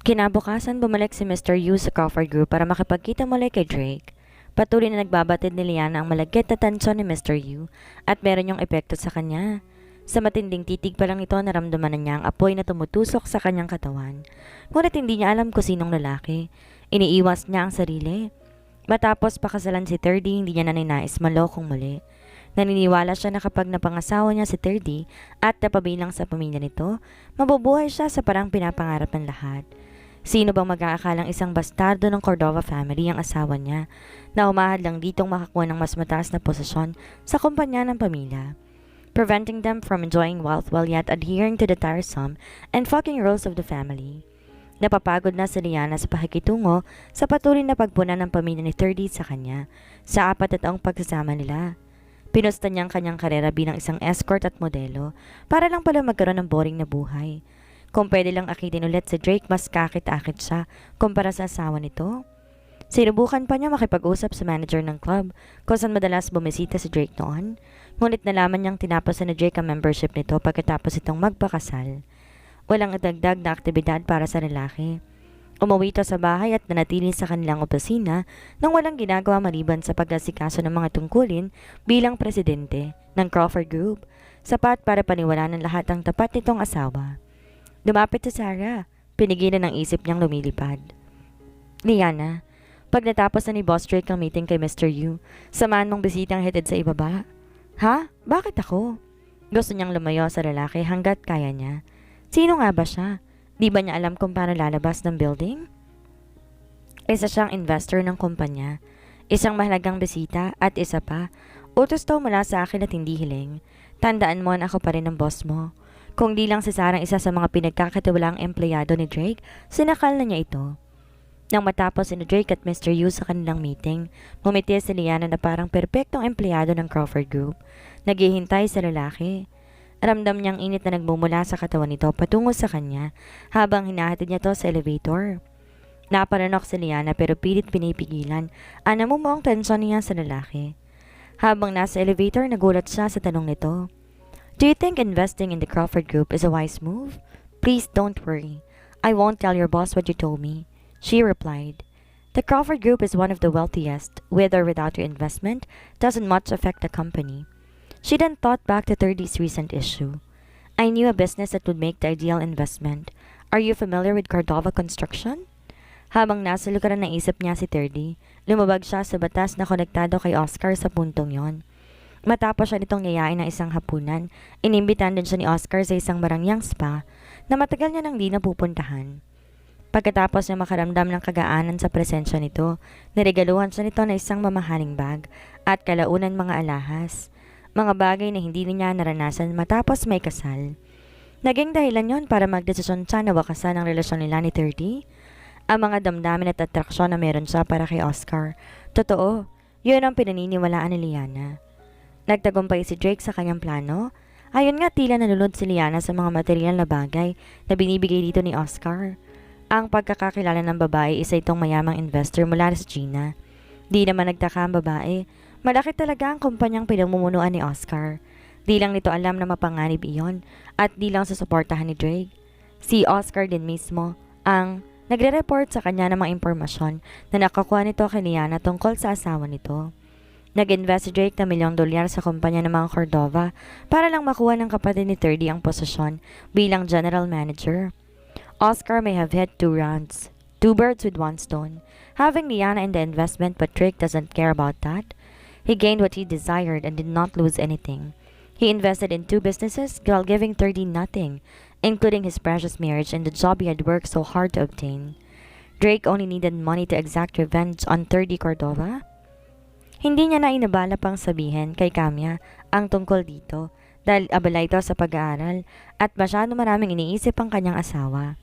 Kinabukasan bumalik si Mr. Yu sa Crawford Group para makipagkita muli kay Drake. Patuloy na nagbabatid ni Liana ang malagkit na tensyon ni Mr. Yu at meron yung epekto sa kanya. Sa matinding titig pa lang ito naramdaman na niya ang apoy na tumutusok sa kanyang katawan. Ngunit hindi niya alam kung sinong lalaki. Iniiwas niya ang sarili. Matapos pakasalan si Terdy, hindi niya na ninais malokong muli. Naniniwala siya na kapag napangasawa niya si Terdy at napabilang sa pamilya nito, mabubuhay siya sa parang pinapangarap ng lahat. Sino bang mag-aakalang isang bastardo ng Cordova family ang asawa niya na umahad lang ditong makakuha ng mas mataas na posisyon sa kumpanya ng pamilya, preventing them from enjoying wealth while yet adhering to the tiresome and fucking rules of the family. Napapagod na si Liana sa pakikitungo sa patuloy na pagpuna ng pamilya ni Thirdy sa kanya sa 4 na taong pagsasama nila. Pinusta niya ang kanyang karera bilang isang escort at modelo para lang pala magkaroon ng boring na buhay. Kung pwede lang akitin ulit si Drake, mas kakit-akit siya kumpara sa asawa nito. Sinubukan pa niya makipag-usap sa manager ng club kung saan madalas bumisita si Drake noon. Ngunit nalaman niyang tinapos ni Drake ang membership nito pagkatapos itong magpakasal. Walang dagdag na aktibidad para sa lalaki. Umuwi ito sa bahay at nanatili sa kanilang opisina nang walang ginagawa maliban sa pag-asikaso ng mga tungkulin bilang presidente ng Crawford Group, sapat para paniwalaan ng lahat ang tapat nitong asawa. Lumapit si Sarah, pinigilan ng isip niyang lumilipad. Liana, pag natapos na ni Boss Drake ang meeting kay Mr. Yu, samahan mong bisitang hatid sa ibaba. Ha? Bakit ako? Gusto niyang lumayo sa lalaki hanggat kaya niya. Sino nga ba siya? Di ba niya alam kung paano lalabas ng building? Isa siyang investor ng kumpanya, isang mahalagang bisita at isa pa, utos daw mula sa akin at hindi hiling. Tandaan mo na ako pa rin ang boss mo. Kung di lang si Sarah isa sa mga pinagkakatiwalaang empleyado ni Drake, sinakal na niya ito. Nang matapos si Drake at Mr. Yu sa kanilang meeting, ngumiti si Liana na parang perpektong empleyado ng Crawford Group. Naghihintay sa lalaki. Ramdam niyang init na nagmumula sa katawan nito patungo sa kanya habang hinahatid niya to sa elevator. Naparanok si Liana pero pilit pinipigilan ang namumuong tensyon niya sa lalaki. Habang nasa elevator, nagulat siya sa tanong nito. Do you think investing in the Crawford Group is a wise move? Please don't worry. I won't tell your boss what you told me. She replied. The Crawford Group is one of the wealthiest. With or without your investment, doesn't much affect the company. She then thought back to Thirdy's recent issue. I knew a business that would make the ideal investment. Are you familiar with Cordova Construction? Habang nasa lukaran ng isip niya si Thirdy, lumabag siya sa batas na konektado kay Oscar sa puntong yon. Matapos siya nitong yayain ng isang hapunan, inimbitan din siya ni Oscar sa isang marangyang spa na matagal niya nang di napupuntahan. Pagkatapos niya makaramdam ng kagaanan sa presensya nito, niregaluhan siya nito na isang mamahaling bag at kalaunan mga alahas. Mga bagay na hindi niya naranasan matapos may kasal. Naging dahilan yon para magdesisyon siya na wakasan ang relasyon nila ni Thirdy. Ang mga damdamin at atraksyon na meron siya para kay Oscar. Totoo, yun ang pinaniniwalaan ni Liana. Nagtagumpay si Drake sa kanyang plano. Ayon nga tila nalulod si Liana sa mga material na bagay na binibigay dito ni Oscar. Ang pagkakakilala ng babae isa itong mayamang investor mula sa China. Di naman nagtaka ang babae. Malaki talaga ang kumpanyang pinamumunuan ni Oscar. Di lang nito alam na mapanganib iyon at di lang susuportahan ni Drake. Si Oscar din mismo ang nagre-report sa kanya ng mga impormasyon na nakakuha nito kay Liana tungkol sa asawa nito. Nag-invest si Drake na $1,000,000 sa kumpanya ng mga Cordova para lang makuha ng kapatid ni Thirdy ang posisyon bilang general manager. Oscar may have hit 2 rounds, 2 birds with 1 stone, having Liana in the investment, but Drake doesn't care about that. He gained what he desired and did not lose anything. He invested in 2 businesses while giving Thirdy nothing, including his precious marriage and the job he had worked so hard to obtain. Drake only needed money to exact revenge on Thirdy Cordova. Hindi niya na inabala pang sabihin kay Kamya ang tungkol dito dahil abala ito sa pag-aaral at masyado maraming iniisip ang kanyang asawa.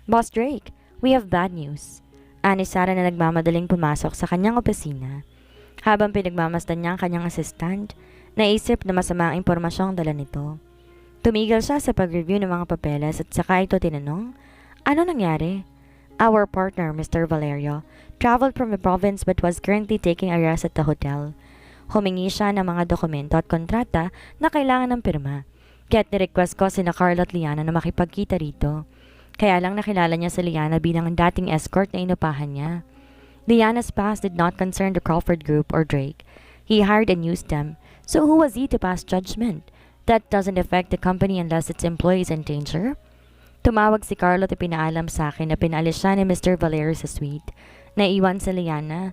Boss Drake, we have bad news. Ani Sarah na nagmamadaling pumasok sa kanyang opisina. Habang pinagmamasdan niya ang kanyang assistant, naisip na masama ang impormasyong dala nito. Tumigil siya sa pag-review ng mga papeles at saka ito tinanong, ano nangyari? Our partner, Mr. Valerio, traveled from the province but was currently taking a rest at the hotel. Humingi siya ng mga dokumento at kontrata na kailangan ng pirma. Kaya't ni-request ko sina Carla at Liana na makipagkita rito. Kaya lang nakilala niya si Liana bilang ang dating escort na inupahan niya. Liana's past did not concern the Crawford Group or Drake. He hired and used them, so who was he to pass judgment? That doesn't affect the company unless its employees in danger. Tumawag si Carlo at pinaalam sa akin na pinaalis siya ni Mr. Valerio sa suite. Naiwan si Liana.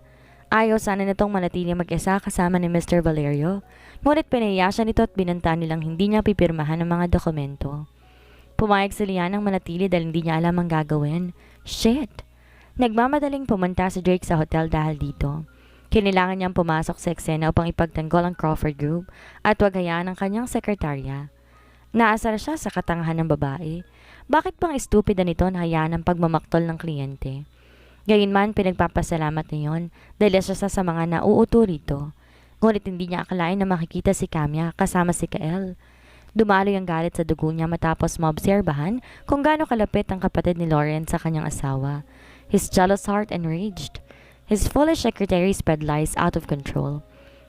Ayaw sana nitong manatili mag-isa kasama ni Mr. Valerio, ngunit pinahiya siya nito at binanta nilang hindi niya pipirmahan ang mga dokumento. Pumayag si Liana ang manatili dahil hindi niya alam ang gagawin. Shit! Nagmamadaling pumunta si Drake sa hotel dahil dito. Kinailangan niyang pumasok sa eksena upang ipagtanggol ang Crawford Group at wag hayaan ang kanyang sekretarya. Naasar siya sa katangahan ng babae. Bakit pang estupida nito na hayaan ang pagmamaktol ng kliyente? Gayunman, pinagpapasalamat niya yon dahil siya sa mga nauuto rito. Ngunit hindi niya akalain na makikita si Camia kasama si Kael. Dumaloy ang galit sa dugo niya matapos maobserbahan kung gaano kalapit ang kapatid ni Lauren sa kanyang asawa. His jealous heart enraged. His foolish secretary spread lies out of control.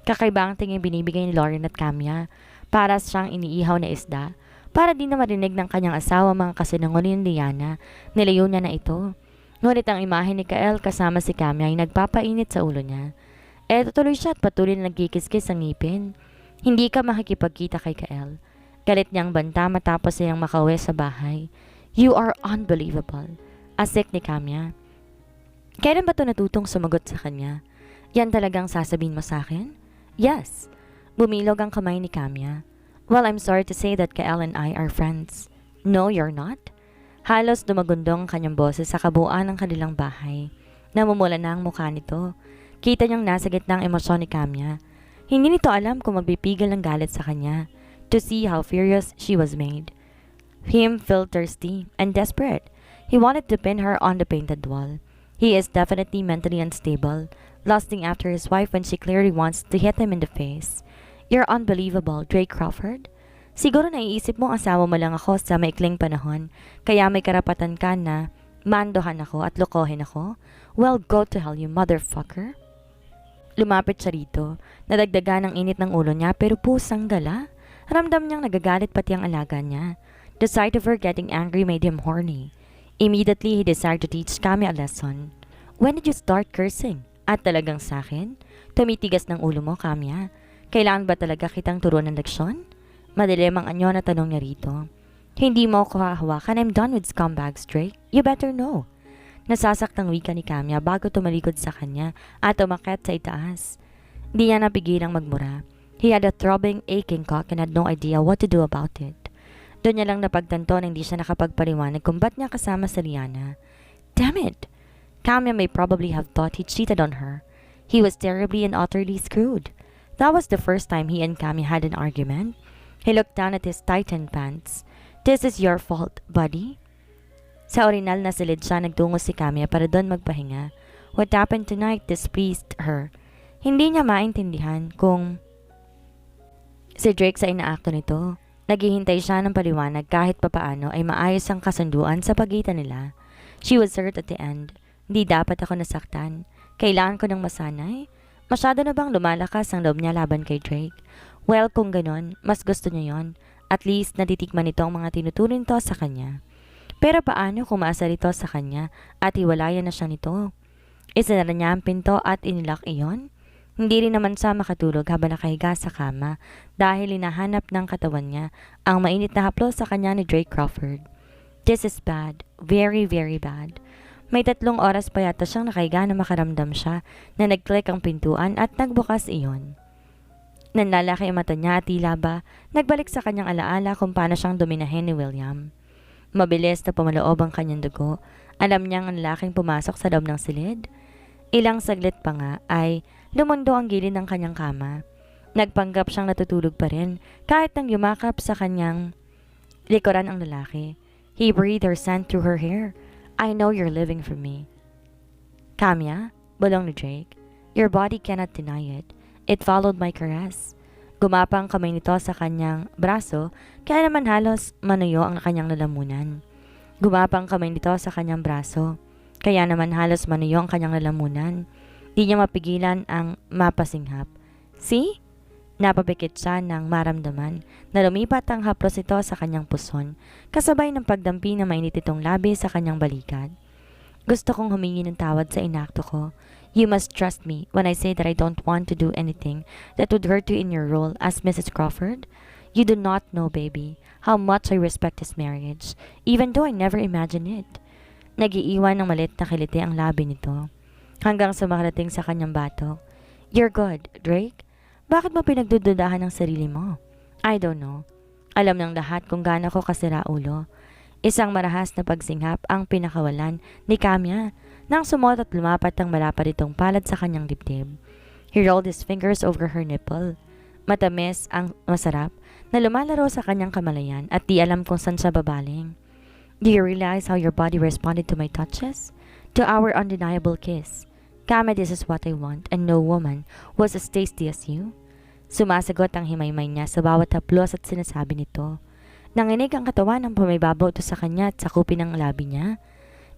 Kakaiba ang tingin binibigay ni Lauren at Camia. Para siyang iniihaw na isda. Para di na marinig ng kanyang asawa mga kasinungaling ni Liana, nilayo niya na ito. Ngunit ang imahe ni Kael kasama si Camia ay nagpapainit sa ulo niya. Tuloy siya at patuloy na nagkikiskis ang ngipin. Hindi ka makikipagkita kay Kael. Galit niyang banta matapos siyang makauwi sa bahay. You are unbelievable. Asik ni Camia. Kailan ba ito natutong sumagot sa kanya? Yan talagang sasabihin mo sa akin? Yes. Bumilog ang kamay ni Camia. Well, I'm sorry to say that Kael and I are friends. No, you're not. Halos dumagundong ang kanyang boses sa kabuuan ng kanilang bahay. Namumula na ang mukha nito. Kita niyang nasa gitna ng emosyon ni Camia. Hindi nito alam kung magbipigil ng galit sa kanya. To see how furious she was made. Him felt thirsty and desperate. He wanted to pin her on the painted wall. He is definitely mentally unstable, lusting after his wife when she clearly wants to hit him in the face. You're unbelievable, Drake Crawford. Siguro naiisip mo asawa mo lang ako sa maikling panahon, kaya may karapatan ka na mandohan ako at lokohin ako? Well, go to hell, you motherfucker. Lumapit siya rito. Nadagdagan ang init ng ulo niya pero pusang gala. Ramdam niyang nagagalit pati ang alaga niya. The sight of her getting angry made him horny. Immediately, he desired to teach Camia a lesson. When did you start cursing? At talagang sa akin? Tumitigas ng ulo mo, Camia. Kailangan ba talaga kitang turuan ng leksyon? Madilim ang anyo na tanong niya rito. Hindi mo ako hahawakan. I'm done with scumbags, Drake. You better know. Nasasaktang wika ni Camia bago tumalikod sa kanya at umakyat sa itaas. Di niya napigilang magmura. He had a throbbing, aching cock and had no idea what to do about it. Doon niya lang napagtanto na hindi siya nakapagpaliwanag kung ba't niya kasama si Liana. Damn it! Camia may probably have thought he cheated on her. He was terribly and utterly screwed. That was the first time he and Camia had an argument. He looked down at his tightened pants. This is your fault, buddy. Sa orinal na silid siya nagtungo si Camia para doon magpahinga. What happened tonight displeased her. Hindi niya maintindihan kung si Drake sa inaakto nito. Naghihintay siya ng paliwanag kahit papaano ay maayos ang kasunduan sa pagitan nila. She was hurt at the end. Hindi dapat ako nasaktan. Kailangan ko ng masanay. Masyado na bang lumalakas ang loob niya laban kay Drake? Well, kung ganon, mas gusto niya yon. At least natitikman nito ang mga tinuturing to sa kanya. Pero paano kung maasar ito sa kanya at hiwalayan na siya nito? Isinara niya ang pinto at inilak iyon? Hindi rin naman siya makatulog habang nakahiga sa kama dahil hinahanap ng katawan niya ang mainit na haplos sa kanya ni Drake Crawford. This is bad. Very, very bad. May 3 oras pa yata siyang nakahiga na makaramdam siya na nag-click ang pintuan at nagbukas iyon. Nanlalaki ang mata niya at tila ba nagbalik sa kanyang alaala kung paano siyang dominahin ni William. Mabilis na pumaloob ang kanyang dugo. Alam niyang ang lalaking pumasok sa loob ng silid. Ilang saglit pa nga ay lumundo ang gilid ng kanyang kama. Nagpanggap siyang natutulog pa rin kahit nang yumakap sa kanyang likuran ang lalaki. He breathed her scent through her hair. I know you're living for me. Camia, bulong ni Drake. Your body cannot deny it. It followed my caress. Gumapang kamay nito sa kanyang braso kaya naman halos manuyo ang kanyang lalamunan. Gumapang kamay nito sa kanyang braso kaya naman halos manuyo ang kanyang lalamunan. Di niya mapigilan ang mapasinghap. See? Napapikit siya nang maramdaman na lumipat ang haplos ito sa kanyang puson, kasabay ng pagdampi na mainit itong labi sa kanyang balikat. Gusto kong humingi ng tawad sa inakto ko. You must trust me when I say that I don't want to do anything that would hurt you in your role as Mrs. Crawford. You do not know, baby, how much I respect this marriage, even though I never imagined it. Nagiiwan ng malit na kiliti ang labi nito, hanggang sa makarating sa kanyang batok. You're good, Drake. Bakit mo pinagdududahan ng sarili mo? I don't know. Alam ng lahat kung gaano ko kasira ulo. Isang marahas na pagsinghap ang pinakawalan ni Kamya nang sumot at lumapat ang malapad itong palad sa kanyang dibdib. He rolled his fingers over her nipple. Matamis ang masarap na lumalaro sa kanyang kamalayan at di alam kung saan siya babaling. Do you realize how your body responded to my touches? To our undeniable kiss? Kama, this is what I want, and no woman was as tasty as you. Sumasagot ang himaymay niya sa bawat haplos at sinasabi nito. Nanginig ang katawan ng pumibabaw to sa kanya at sakupin ang labi niya.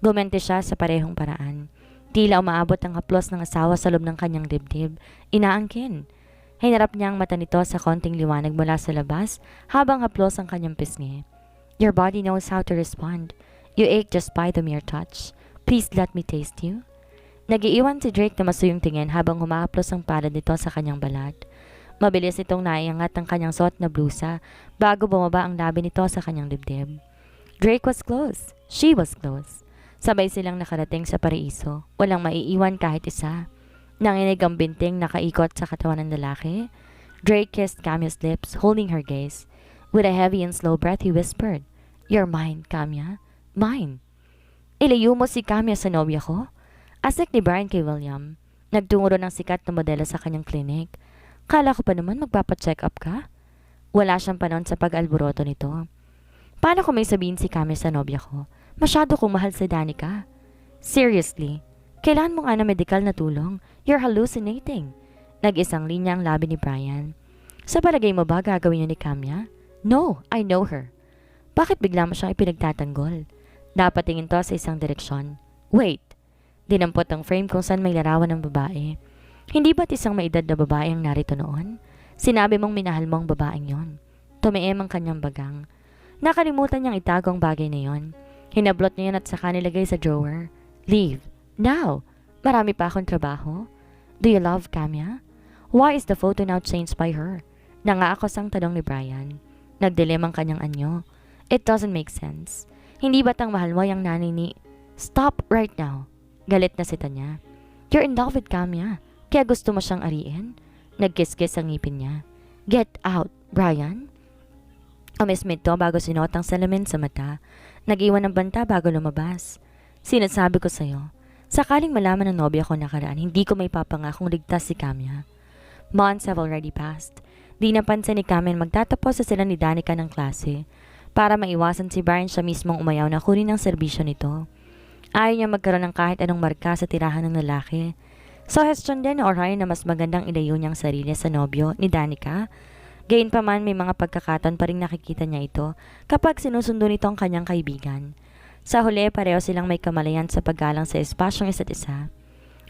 Gumente siya sa parehong paraan. Tila umaabot ang haplos ng asawa sa loob ng kanyang dibdib. Inaangkin. Hinarap niya ang mata nito sa konting liwanag mula sa labas habang haplos ang kanyang pisngi. Your body knows how to respond. You ache just by the mere touch. Please let me taste you. Nagiiwan si Drake na masuyong tingin habang humahaplos ang palad nito sa kanyang balat. Mabilis itong naiangat ang kanyang suot na blusa bago bumaba ang labi nito sa kanyang dibdib. Drake was close. She was close. Sabay silang nakarating sa paraiso. Walang maiiwan kahit isa. Nanginig ang binting nakaikot sa katawan ng lalaki. Drake kissed Kamya's lips, holding her gaze. With a heavy and slow breath, he whispered, You're mine, Kamya. Mine. Ilayo mo si Kamya sa nobya ko? Asik ni Brian kay William. Nagtungo ng sikat na modelo sa kanyang klinik. Kala ko pa naman magpapacheck up ka? Wala siyang panon sa pag-alboroto nito. Paano kung may sabihin si Kamya sa nobya ko? Masyado kong mahal si Danica. Seriously, kailangan mo nga na medikal na tulong. You're hallucinating. Nag-isang linya ang labi ni Brian. Sa palagay mo ba gagawin niyo ni Kamya? No, I know her. Bakit bigla mo siyang ipinagtatanggol? Dapat tingin to sa isang direksyon. Wait. Dinampot ang frame kung saan may larawan ng babae. Hindi ba't isang maedad na babae ang narito noon? Sinabi mong minahal mo ang babaeng yon. Tumiim ang kanyang bagang. Nakalimutan niyang itago ang bagay na yon. Hinablot niya yan at saka nilagay sa drawer. Leave. Now. Marami pa akong trabaho. Do you love Kamya? Why is the photo now changed by her? Nangaakos ang tanong ni Brian. Nagdilim ang kanyang anyo. It doesn't make sense. Hindi ba't ang mahal mo yung nanay ni... Stop right now. Galit na si Tanya. You're in love with Kamya. Kaya gusto mo siyang ariin? Nagkiskis ang ngipin niya. Get out, Brian. Umismit to bago sinuot ang salamin sa mata. Nag-iwan ng banta bago lumabas. Sinasabi ko sa'yo, sakaling malaman ng nobya ko nakaraan, hindi ko may papangakong ligtas si Kamya. Months have already passed. Di napansin ni Kamya magtatapos sa sila ni Danica ng klase. Para maiwasan si Brian siya mismong umayaw na kunin ang serbisyo nito. Ayaw niya magkaroon ng kahit anong marka sa tirahan ng lalaki. Suggestion din ni Orion na mas magandang ilayo niyang sarili sa nobyo ni Danica. Gayunpaman may mga pagkakataon pa rin nakikita niya ito kapag sinusundo nito ang kanyang kaibigan. Sa huli, pareho silang may kamalayan sa paggalang sa espasyong isa't isa.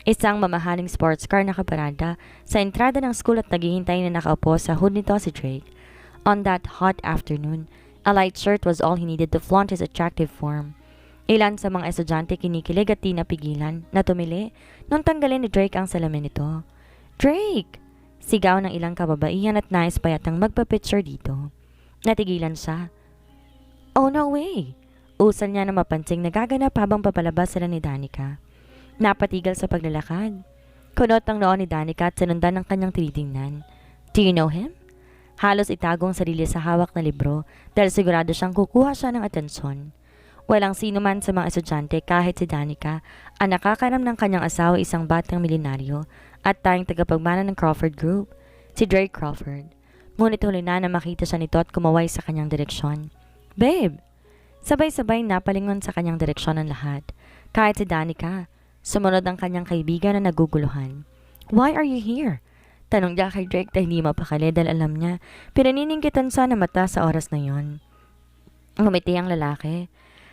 Isang mamahaling sports car na nakaparada sa entrada ng school at naghihintay na nakaupo sa hood nito si Drake. On that hot afternoon, a light shirt was all he needed to flaunt his attractive form. Ilan sa mga estudyante kinikilig at di napigilan na tumili nung tanggalin ni Drake ang salamin nito. Drake! Sigaw ng ilang kababaihan at nais payatang magpa-picture dito. Natigilan siya. Oh no way! Usal niya na mapansing nagaganap habang papalabas sila ni Danica. Napatigal sa paglalakad. Kunot ang noon ni Danica at sinundan ng kanyang tinitingnan. Do you know him? Halos itagong sarili sa hawak na libro dahil sigurado siyang kukuha siya ng atensyon. Walang sino man sa mga estudyante kahit si Danica ang nakakaram ng kanyang asawa isang batang milenaryo at tayong tagapagmana ng Crawford Group, si Drake Crawford. Ngunit huli na makita siya nito at kumaway sa kanyang direksyon. Babe! Sabay-sabay napalingon sa kanyang direksyon ang lahat. Kahit si Danica, sumunod ang kanyang kaibigan na naguguluhan. Why are you here? Tanong niya kay Drake dahil hindi mapakali dahil alam niya pinaniningkitan siya na mata sa oras na yon. Ngumiti ang lalaki.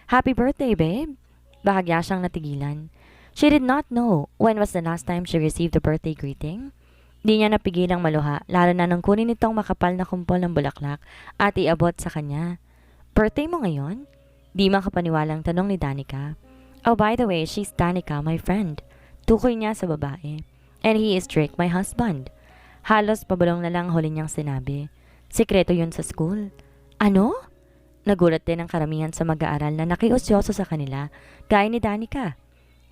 Happy birthday, babe! Bahagya siyang natigilan. She did not know when was the last time she received a birthday greeting. Di niya napigilang maluha, lalo na nang kunin itong makapal na kumpol ng bulaklak at iabot sa kanya. Birthday mo ngayon? Di makapaniwalang tanong ni Danica. Oh, by the way, she's Danica, my friend. Tukoy niya sa babae. And he is Drake, my husband. Halos pabulong na lang huli niyang sinabi. Sikreto yun sa school. Ano? Nagulat din ang karamihan sa mag-aaral na nakiusyoso sa kanila, gaya ni Danica.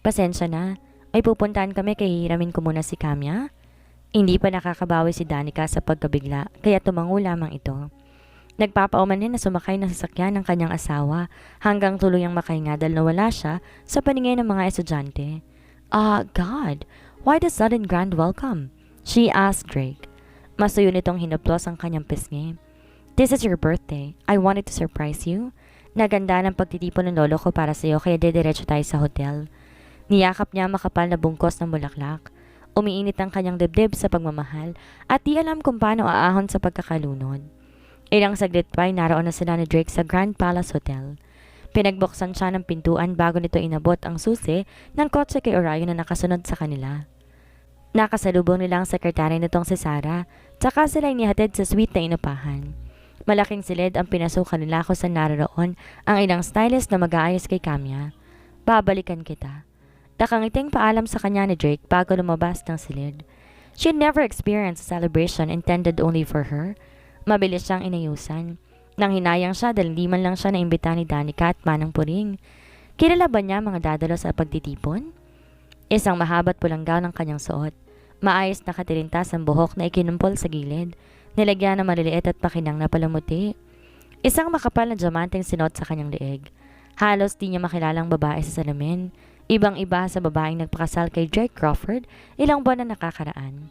Pasensya na, may pupuntahan kami kaya hihiramin ko muna si Kamya. Hindi pa nakakabawi si Danica sa pagkabigla, kaya tumango lamang ito. Nagpapauman din na sumakay ng sasakyan ng kanyang asawa hanggang tuluyang makahinga dahil nawala siya sa paningin ng mga estudyante. God, why the sudden grand welcome? She asked Drake. Masuyo nitong hinaplos ang kanyang pisngi. This is your birthday. I wanted to surprise you. Naganda ng pagtitipon ng lolo ko para sa iyo kaya dediretso tayo sa hotel. Niyakap niya makapal na bungkos ng bulaklak. Umiinit ang kanyang dibdib sa pagmamahal at di alam kung paano aahon sa pagkakalunod. Ilang saglit pa ay naroon na sila ni Drake sa Grand Palace Hotel. Pinagbuksan siya ng pintuan bago nito inabot ang susi ng kotse kay Orion na nakasunod sa kanila. Nakasalubong nila ang sekretary nitong si Sarah, tsaka sila inihatid sa suite na inupahan. Malaking silid ang pinasukan nila kung saan naroon ang ilang stylist na mag-aayos kay Kamya. Babalikan kita. Nakangiting paalam sa kanya ni Drake bago lumabas ng silid. She never experienced a celebration intended only for her. Mabilis siyang inayusan. Nang hinayang siya dahil di man lang siya naimbita ni Danica at Manang Puring. Kilala ba niya mga dadalo sa pagtitipon? Isang mahabat pulang gown ang kanyang suot. Maayos na katilintas ang buhok na ikinumpol sa gilid. Nilagyan ng maliliit at pakinang na palamuti. Isang makapal na diamanteng sinot sa kanyang leeg. Halos di niya makilalang babae sa salamin. Ibang-iba sa babaeng nagpakasal kay Drake Crawford ilang buwan na nakakaraan.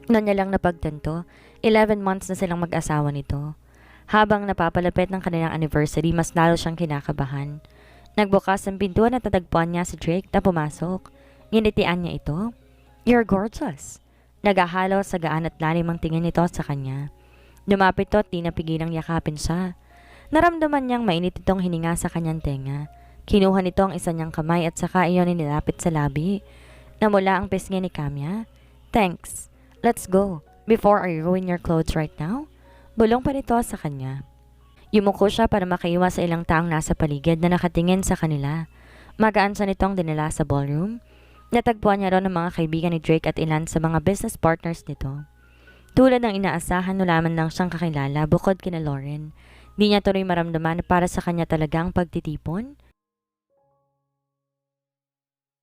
Noon niya lang napagtanto, 11 months na silang mag-asawa nito. Habang napapalapit ng kanilang anniversary, mas lalo siyang kinakabahan. Nagbukas ang pintuan at natagpuan niya si Drake na pumasok. Nginitian niya ito. You're gorgeous. Nagahalo sa gaan at lalim ang tingin nito sa kanya. Lumapit to at di napigilang yakapin siya. Naramdaman niyang mainit itong hininga sa kanyang tenga. Kinuha nito ang isa niyang kamay at saka iyon nilapit sa labi. Namula ang pisngi ni Kamya. Thanks. Let's go. Before I ruin your clothes right now? Bulong pa nito sa kanya. Yumuko siya para makaiwas sa ilang taong nasa paligid na nakatingin sa kanila. Magaan siya nitong dinala sa ballroom. Natagpuan niya ron ang mga kaibigan ni Drake at ilan sa mga business partners nito. Tulad ng inaasahan, nulaman lang siyang kakilala bukod kina Lauren. Di niya tuloy maramdaman na para sa kanya talagang pagtitipon.